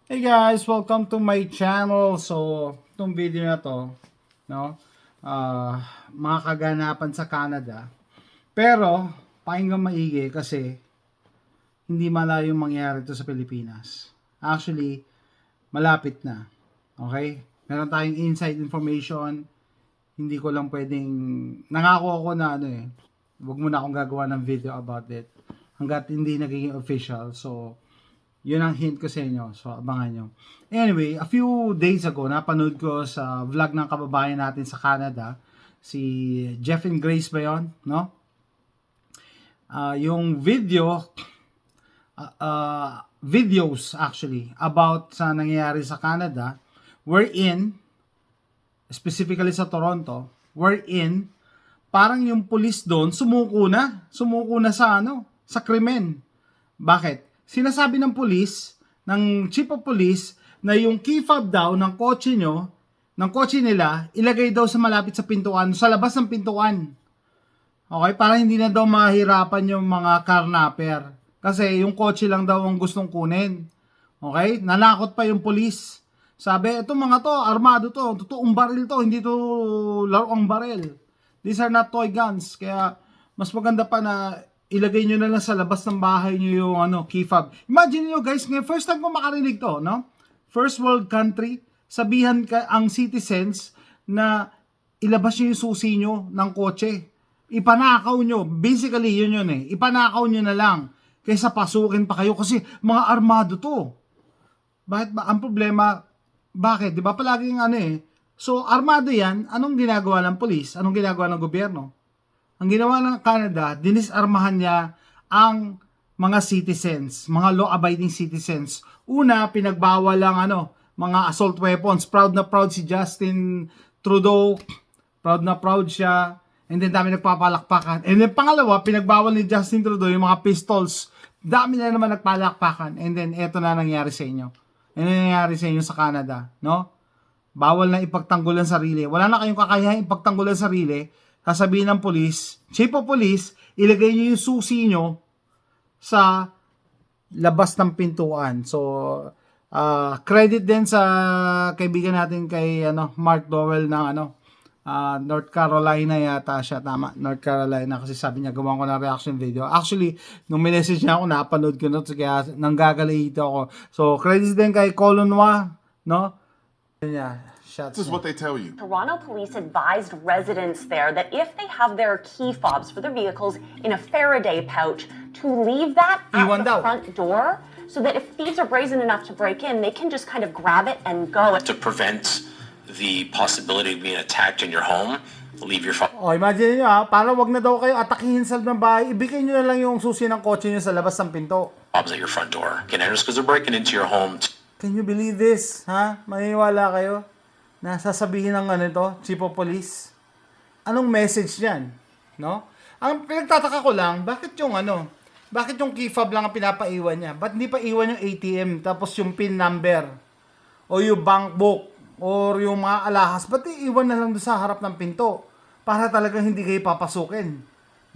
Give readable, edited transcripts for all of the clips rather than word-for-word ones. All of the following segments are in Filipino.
Hey guys, welcome to my channel. So, itong video na to, no, mga kaganapan sa Canada. Pero, pakinggan maigi kasi hindi malayong mangyari to sa Pilipinas. Actually, malapit na. Okay? Meron tayong inside information. Hindi ko lang pwedeng, nangako ako na wag mo na akong gagawa ng video about it hanggat hindi nagiging official. So, yun ang hint ko sa inyo. So, abangan nyo. Anyway, a few days ago, napanood ko sa vlog ng kababayan natin sa Canada, si Jeff and Grace ba yun? No? Yung videos actually, about sa nangyayari sa Canada, wherein, specifically sa Toronto, wherein, parang yung police doon, sumuko na sa krimen. Bakit? Sinasabi ng police, ng chief of police, na yung key fob daw ng kotse nyo, ng kotse nila, ilagay daw sa malapit sa pintuan, sa labas ng pintuan. Okay? Para hindi na daw mahirapan yung mga carnapper. Kasi yung kotse lang daw ang gustong kunin. Okay? Nanakot pa yung police. Sabi, itong mga to, armado to, totoong baril to, hindi to laruang baril. These are not toy guns. Kaya, mas maganda pa na ilagay nyo na lang sa labas ng bahay nyo yung key fob. Imagine nyo guys, ngayon, first time ko makarinig to, no? First world country, sabihan ka ang citizens na ilabas nyo yung susi nyo ng kotse. Ipanakaw nyo. Basically, yun Ipanakaw nyo na lang kaysa pasukin pa kayo kasi mga armado to. Bakit ba? Ang problema, bakit? Di ba palaging So, armado yan, anong ginagawa ng police? Anong ginagawa ng gobyerno? Ang ginawa ng Canada, dinisarmahan niya ang mga citizens, mga law-abiding citizens. Una, pinagbawal lang mga assault weapons. Proud na proud si Justin Trudeau. Proud na proud siya. And then dami nagpapalakpakan. And then pangalawa, pinagbawal ni Justin Trudeau yung mga pistols. Dami na naman nagpalakpakan. And then eto na nangyari sa inyo. Ano nangyari sa inyo sa Canada, no? Bawal na ipagtanggol ang sarili. Wala na kayong kakayahan ipagtanggol ang sarili. Sasabihin ng police, chief of police, ilagay niyo yung susi niyo sa labas ng pintuan. So, credit din sa kaibigan natin kay Mark Dowell ng North Carolina yata siya, tama, North Carolina, kasi sabi niya gawa ko ng reaction video. Actually, nung message niya ako, napanood ko na, kaya nanggagalito ako. So, credit din kay Colonwa, no? Yeah. This is what they tell you. Toronto police advised residents there that if they have their key fobs for their vehicles in a Faraday pouch, to leave that at the front door so that if thieves are brazen enough to break in, they can just kind of grab it and go. To prevent the possibility of being attacked in your home, leave your phone. Oh, imagine nyo para wag na daw kayo atakihin sa ng bahay, ibigay nyo na lang yung susi ng kotse nyo sa labas ng pinto. Fobs at your front door. Can enter because they're breaking into your home. Can you believe this? Ha? Maniniwala kayo? Na sasabihin ng chief of police? Anong message yan? No? Ang pinagtataka ko lang, bakit yung key fob lang ang pinapaiwan niya? Ba't hindi pa iwan yung ATM, tapos yung PIN number, o yung bank book, or yung mga alahas? Ba't iiwan na lang doon sa harap ng pinto? Para talagang hindi kayo papasukin.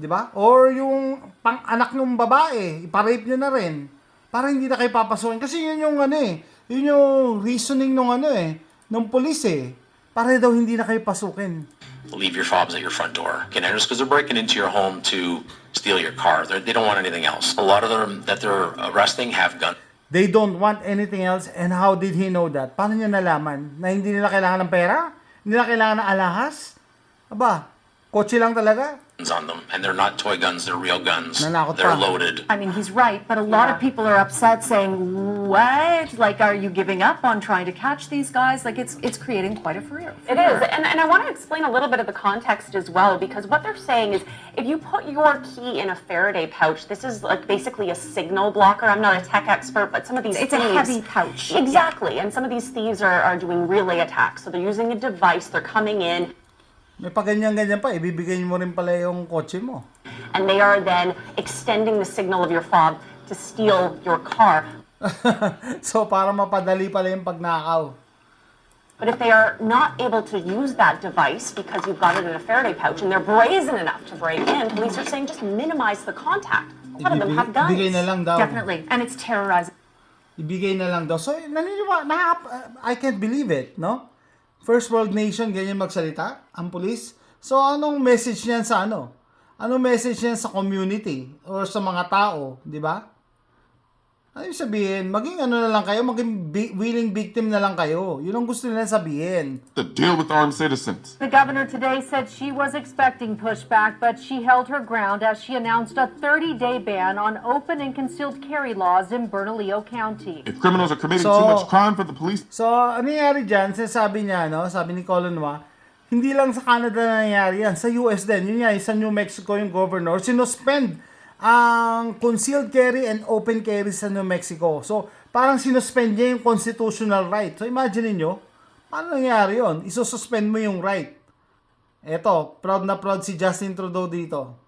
Di ba? Or yung pang-anak ng babae, iparape nyo na rin. Para hindi na kayo papasukin. Kasi yun yung yun yung reasoning nung police para daw hindi na kayo pasukin. Leave your fobs at your front door. Can enter because they're breaking into your home to steal your car. They don't want anything else. A lot of them that they're arresting have guns. They don't want anything else. And how did he know that? Paano niya nalaman? Na hindi nila kailangan ng pera? Hindi nila kailangan ng alahas? Aba, kotse lang talaga? On them, and they're not toy guns, they're real guns. Nanakot They're pa. loaded. I mean, he's right, but a lot of people are upset saying, what? Like, are you giving up on trying to catch these guys? Like, it's creating quite a furor. It is, and I want to explain a little bit of the context as well, because what they're saying is if you put your key in a Faraday pouch, this is like basically a signal blocker. I'm not a tech expert, but some of these It's a thieves, heavy pouch. Exactly, and some of these thieves are doing relay attacks. So they're using a device, they're coming in, May paganyan-ganyan pa, ibibigay mo rin pala yung kotse mo. and they are then extending the signal of your fob to steal your car. So, para mapadali pala yung pagnakaw. But if they are not able to use that device because you've got it in a Faraday pouch and they're brazen enough to break in, police are saying just minimize the contact. A lot of them have guns. Bigay na lang daw. Definitely. And it's terrorizing. Ibigay na lang daw. So, I can't believe it, no? First world nation, ganyan magsalita, ang pulis. So, anong message niyan sa ano? Anong message niyan sa community or sa mga tao, di ba? Ano yung sabihin? Maging ano na lang kayo, maging willing victim na lang kayo. Yun ang gusto nila sabihin. To deal with armed citizens. The governor today said she was expecting pushback, but she held her ground as she announced a 30-day ban on open and concealed carry laws in Bernalillo County. If criminals are committing So- too much crime for the police So, ano nangyari dyan? Sinasabi niya, no? Sabi ni Colin Hua, hindi lang sa Canada na nangyari yan. Sa US din. Yun nga, sa New Mexico yung governor, sinuspend ang concealed carry and open carry sa New Mexico. So, parang sinuspend niya yung constitutional right. So, imagine niyo, paano nangyari yun? Isususpend mo yung right. Eto, proud na proud si Justin Trudeau dito.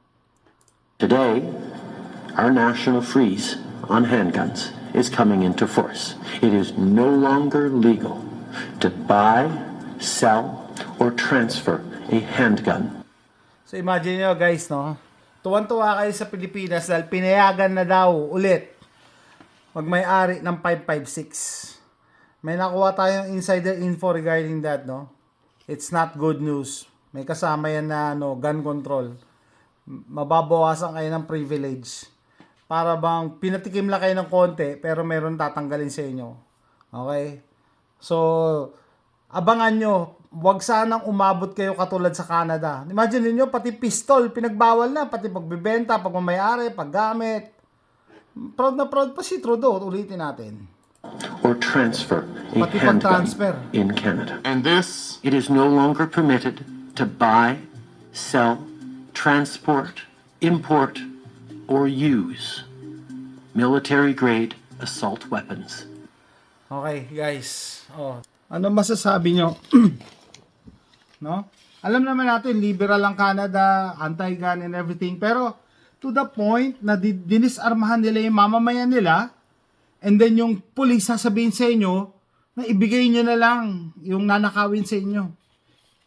Today, our national freeze on handguns is coming into force. It is no longer legal to buy, sell, or transfer a handgun. So, imagine nyo guys, no? Tuwan-tuwa kayo sa Pilipinas dahil pinayagan na daw ulit magmay-ari ng 556. May nakuha tayong insider info regarding that, no? It's not good news. May kasama yan na gun control. Mababawasan kayo ng privilege. Para bang pinatikim lang kayo ng konti pero meron tatanggalin sa inyo. Okay? So, abangan nyo. Huwag sanang umabot kayo katulad sa Canada. Imagine niyo pati pistol, pinagbawal na. Pati pagbibenta, pagmamayari, paggamit. Proud na proud pa si Trudeau. Ulitin natin. Or transfer a Pati handgun pag-transfer. in Canada. and this It is no longer permitted to buy, sell, transport, import, or use military-grade assault weapons. Okay, guys. Oh. Ano masasabi nyo? No? Alam naman natin, liberal ang Canada, anti-gun and everything. Pero, to the point na dinisarmahan nila yung mamamayan nila, and then yung police sasabihin sa inyo, na ibigay nyo na lang yung nanakawin sa inyo.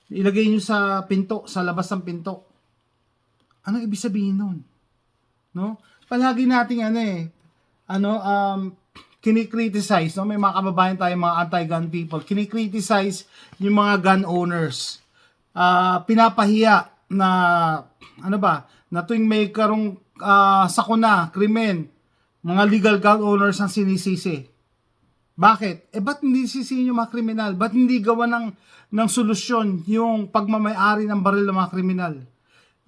Ilagay nyo sa pinto, sa labas ng pinto. Anong ibig sabihin nun? No? Palagi nating kinikriticize, no? May mga kababayan tayo, mga anti-gun people, kinikriticize yung mga gun owners. Pinapahiya na, na tuwing may karong sakuna, krimen, mga legal gun owners ang sinisisi. Bakit? Ba't hindi sisihin yung mga kriminal? Ba't hindi gawa ng solusyon yung pagmamayari ng baril ng mga kriminal?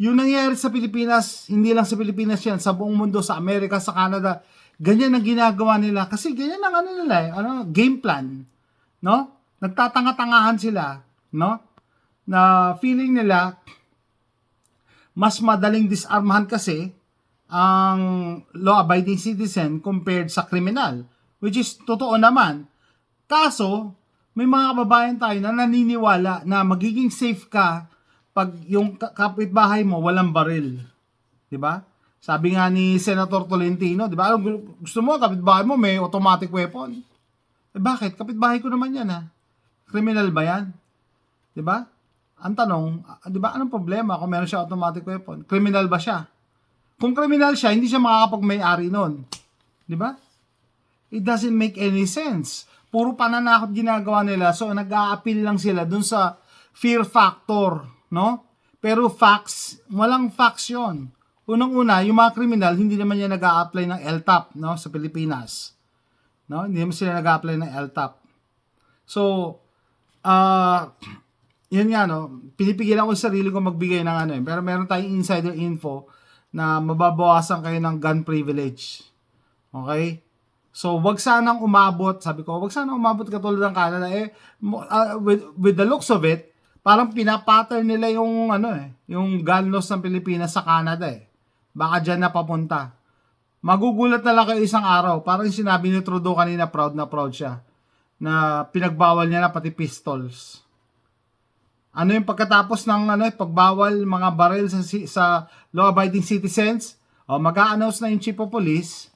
Yung nangyayari sa Pilipinas, hindi lang sa Pilipinas yan, sa buong mundo, sa Amerika, sa Canada, ganyan ang ginagawa nila. Kasi ganyan ang game plan. No? Nagtatanga-tangahan sila. No? Na feeling nila, mas madaling disarmahan kasi ang law-abiding citizen compared sa criminal. Which is, totoo naman. Kaso, may mga kababayan tayo na naniniwala na magiging safe ka pag yung kapitbahay mo walang baril. 'Di ba? Sabi nga ni Senator Tolentino, 'di ba? Gusto mo kapitbahay mo may automatic weapon. Bakit? Kapitbahay ko naman 'yan, ha. Criminal ba 'yan? 'Di ba? Ang tanong, 'di ba, anong problema kung meron siya automatic weapon? Criminal ba siya? Kung criminal siya, hindi siya makakapag-may-ari noon. 'Di ba? It doesn't make any sense. Puro pananakot ginagawa nila, so nag-a-appeal lang sila dun sa fear factor, no? Pero facts, walang facts yun. Unang-una, yung mga kriminal, hindi naman yan nag-a-apply ng LTAP, no? Sa Pilipinas. No? Hindi naman sila nag-a-apply ng LTAP. So, yun nga, no? Pinipigilan ko yung sarili ko magbigay ng pero meron tayong insider info na mababawasan kayo ng gun privilege. Okay? So, wag sanang umabot, sabi ko, wag sanang umabot katulad ng Canada. With the looks of it, parang pinapattern nila yung, yung gun laws ng Pilipinas sa Canada, Baka dyan na papunta. Magugulat na lang kayo isang araw. Parang sinabi ni Trudeau kanina, proud na proud siya, na pinagbawal niya na pati pistols. Ano yung pagkatapos ng pagbawal mga baril sa law-abiding citizens? Mag-a-announce na yung chief of police,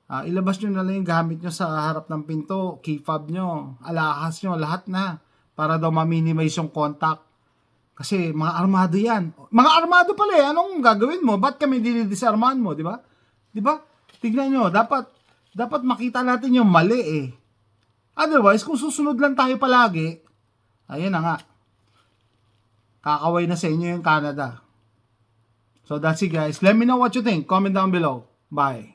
ilabas nyo na lang yung gamit nyo sa harap ng pinto, key fob nyo, alahas nyo, lahat na, para daw ma-minimize yung contact. Kasi mga armado yan. Mga armado pala anong gagawin mo? Ba't kami dinidisarmahan mo, di ba? Di ba? Tignan nyo, dapat Dapat makita natin yung mali eh. Otherwise, kung susunod lang tayo palagi, ayun na nga. Kakaway na sa inyo yung Canada. So that's it guys. Let me know what you think. Comment down below. Bye.